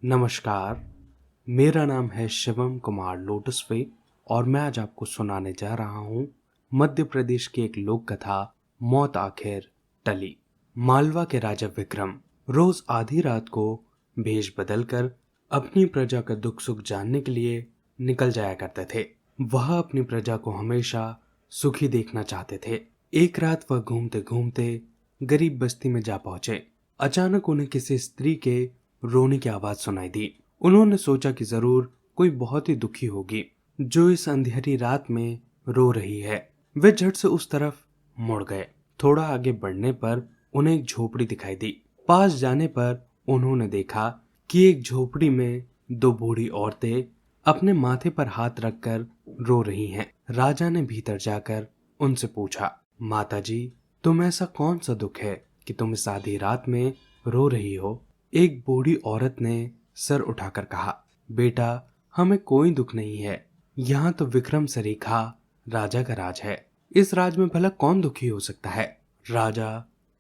नमस्कार। मेरा नाम है शिवम कुमार लोटसवे और मैं आज आपको सुनाने जा रहा हूँ मध्य प्रदेश की एक लोक कथा मौत आखिर टली। मालवा के राजा विक्रम रोज आधी रात को भेष बदलकर अपनी प्रजा का दुख सुख जानने के लिए निकल जाया करते थे। वह अपनी प्रजा को हमेशा सुखी देखना चाहते थे। एक रात वह घूमते घूमते गरीब बस्ती में जा पहुंचे। अचानक उन्हें किसी स्त्री के रोने की आवाज सुनाई दी। उन्होंने सोचा कि जरूर कोई बहुत ही दुखी होगी जो इस अंधेरी रात में रो रही है। वे झट से उस तरफ मुड़ गए। थोड़ा आगे बढ़ने पर उन्हें एक झोपड़ी दिखाई दी। पास जाने पर उन्होंने देखा कि एक झोपड़ी में दो बूढ़ी औरतें अपने माथे पर हाथ रखकर रो रही हैं। राजा ने भीतर जाकर उनसे पूछा, माताजी, तुम ऐसा कौन सा दुख है कि तुम इस आधी रात में रो रही हो? एक बूढ़ी औरत ने सर उठाकर कहा, बेटा, हमें कोई दुख नहीं है। यहाँ तो विक्रम सरीखा राजा का राज है। इस राज में भला कौन दुखी हो सकता है? राजा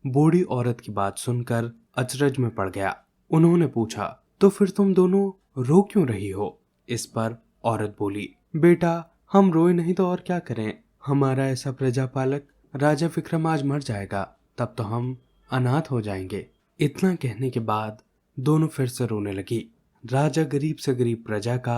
बूढ़ी औरत की बात सुनकर अचरज में पड़ गया। उन्होंने पूछा, तो फिर तुम दोनों रो क्यों रही हो? इस पर औरत बोली, बेटा, हम रोए नहीं तो और क्या करें? हमारा ऐसा प्रजापालक राजा विक्रम आज मर जाएगा, तब तो हम अनाथ हो जाएंगे। इतना कहने के बाद दोनों फिर से रोने लगी। राजा गरीब से गरीब प्रजा का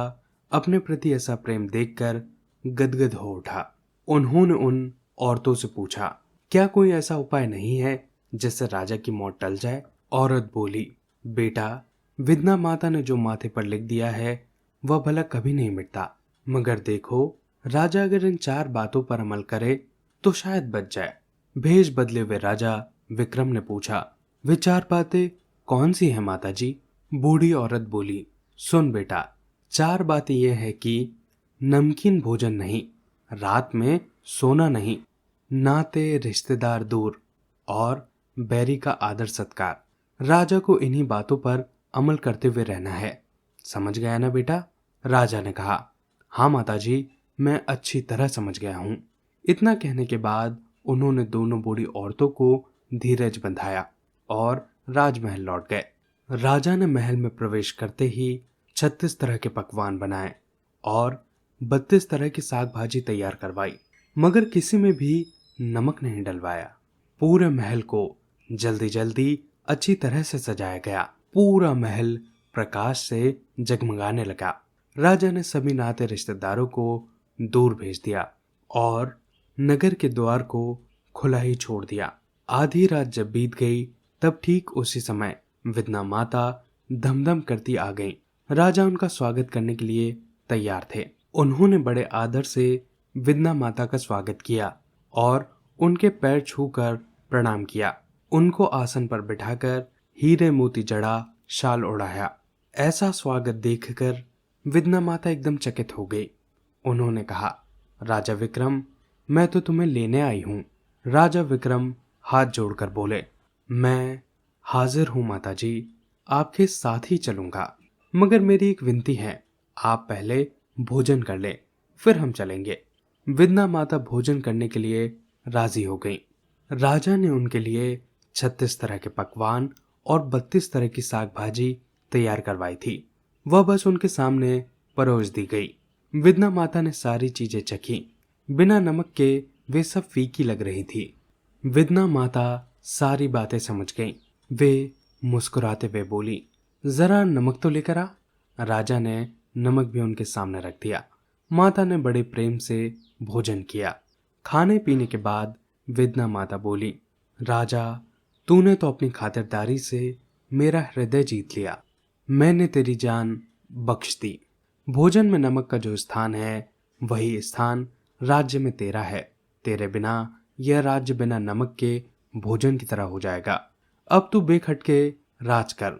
अपने प्रति ऐसा प्रेम देखकर गदगद हो उठा। उन्होंने उन औरतों से पूछा, क्या कोई ऐसा उपाय नहीं है जिससे राजा की मौत टल जाए? औरत बोली, बेटा, विधना माता ने जो माथे पर लिख दिया है वह भला कभी नहीं मिटता। मगर देखो, राजा अगर इन 4 बातों पर अमल करे तो शायद बच जाए। भेष बदले हुए राजा विक्रम ने पूछा, वे 4 बातें कौन सी है माताजी? बूढ़ी औरत बोली, सुन बेटा, 4 बातें यह है कि नमकीन भोजन नहीं, रात में सोना नहीं, नाते रिश्तेदार दूर और बैरी का आदर सत्कार। राजा को इन्हीं बातों पर अमल करते हुए रहना है। समझ गया ना बेटा? राजा ने कहा, हाँ माताजी, मैं अच्छी तरह समझ गया हूँ। इतना कहने के बाद उन्होंने दोनों बूढ़ी औरतों को धीरज बंधाया और राजमहल लौट गए। राजा ने महल में प्रवेश करते ही 36 तरह के पकवान बनाए और 32 तरह की साग भाजी तैयार करवाई, मगर किसी में भी नमक नहीं डलवाया। पूरे महल को जल्दी जल्दी अच्छी तरह से सजाया गया। पूरा महल प्रकाश से जगमगाने लगा। राजा ने सभी नाते रिश्तेदारों को दूर भेज दिया और नगर के द्वार को खुला ही छोड़ दिया। आधी रात जब बीत गई तब ठीक उसी समय विधना माता धमधम करती आ गईं। राजा उनका स्वागत करने के लिए तैयार थे। उन्होंने बड़े आदर से विधना माता का स्वागत किया और उनके पैर छूकर प्रणाम किया। उनको आसन पर बिठाकर हीरे मोती जड़ा शाल ओढ़ाया। ऐसा स्वागत देखकर विधना माता एकदम चकित हो गई। उन्होंने कहा, राजा विक्रम, मैं तो तुम्हें लेने आई हूँ। राजा विक्रम हाथ जोड़कर बोले, मैं हाजिर हूँ माताजी, आपके साथ ही चलूंगा, मगर मेरी एक विनती है, आप पहले भोजन कर ले, फिर हम चलेंगे। विधना माता भोजन करने के लिए राजी हो गई। राजा ने उनके लिए 36 तरह के पकवान और 32 तरह की साग भाजी तैयार करवाई थी। वह बस उनके सामने परोस दी गई। विधना माता ने सारी चीजें चखी। बिना नमक के वे सब फीकी लग रही थी। विधना माता सारी बातें समझ गईं। वे मुस्कुराते हुए बोली, जरा नमक तो लेकर आ। राजा ने नमक भी उनके सामने रख दिया। माता ने बड़े प्रेम से भोजन किया। खाने पीने के बाद विधना माता बोली, राजा, तूने तो अपनी खातिरदारी से मेरा हृदय जीत लिया। मैंने तेरी जान बख्श दी। भोजन में नमक का जो स्थान है वही स्थान राज्य में तेरा है। तेरे बिना यह राज्य बिना नमक के भोजन की तरह हो जाएगा। अब तू बेखटके राज कर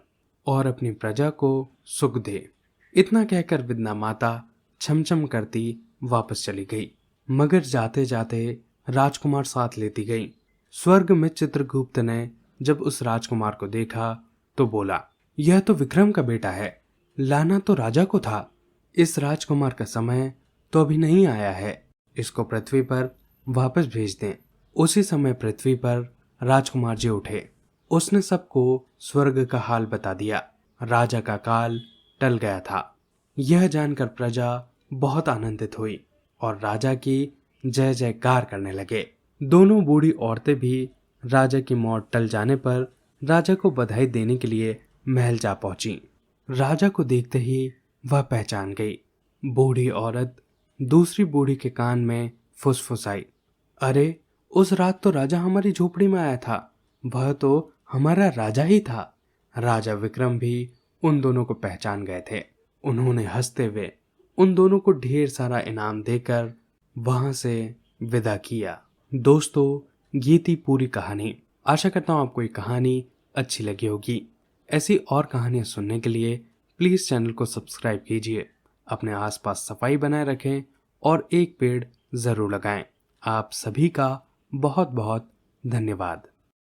और अपनी प्रजा को सुख दे। इतना कहकर विधना माता छमछम करती वापस चली गई, मगर जाते जाते राजकुमार साथ लेती गई। स्वर्ग में चित्रगुप्त ने जब उस राजकुमार को देखा तो बोला, यह तो विक्रम का बेटा है, लाना तो राजा को था। इस राजकुमार का समय तो अभी नहीं आया है, इसको पृथ्वी पर वापस भेज दें। उसी समय पृथ्वी पर राजकुमार जी उठे। उसने सबको स्वर्ग का हाल बता दिया। राजा का काल टल गया था। यह जानकर प्रजा बहुत आनंदित हुई और राजा की जय जयकार करने लगे। दोनों बूढ़ी औरतें भी राजा की मौत टल जाने पर राजा को बधाई देने के लिए महल जा पहुंची। राजा को देखते ही वह पहचान गई। बूढ़ी औरत दूसरी बूढ़ी के कान में फुसफुसाई, अरे उस रात तो राजा हमारी झोपड़ी में आया था, वह तो हमारा राजा ही था। राजा विक्रम भी उन दोनों को पहचान गए थे। उन्होंने हंसते हुए उन दोनों को ढेर सारा इनाम देकर वहां से विदा किया। दोस्तों, ये थी पूरी कहानी। आशा करता हूँ आपको ये कहानी अच्छी लगी होगी। ऐसी और कहानियां सुनने के लिए प्लीज चैनल को सब्सक्राइब कीजिए। अपने आसपास सफाई बनाए रखें और एक पेड़ जरूर लगाएं। आप सभी का बहुत बहुत धन्यवाद।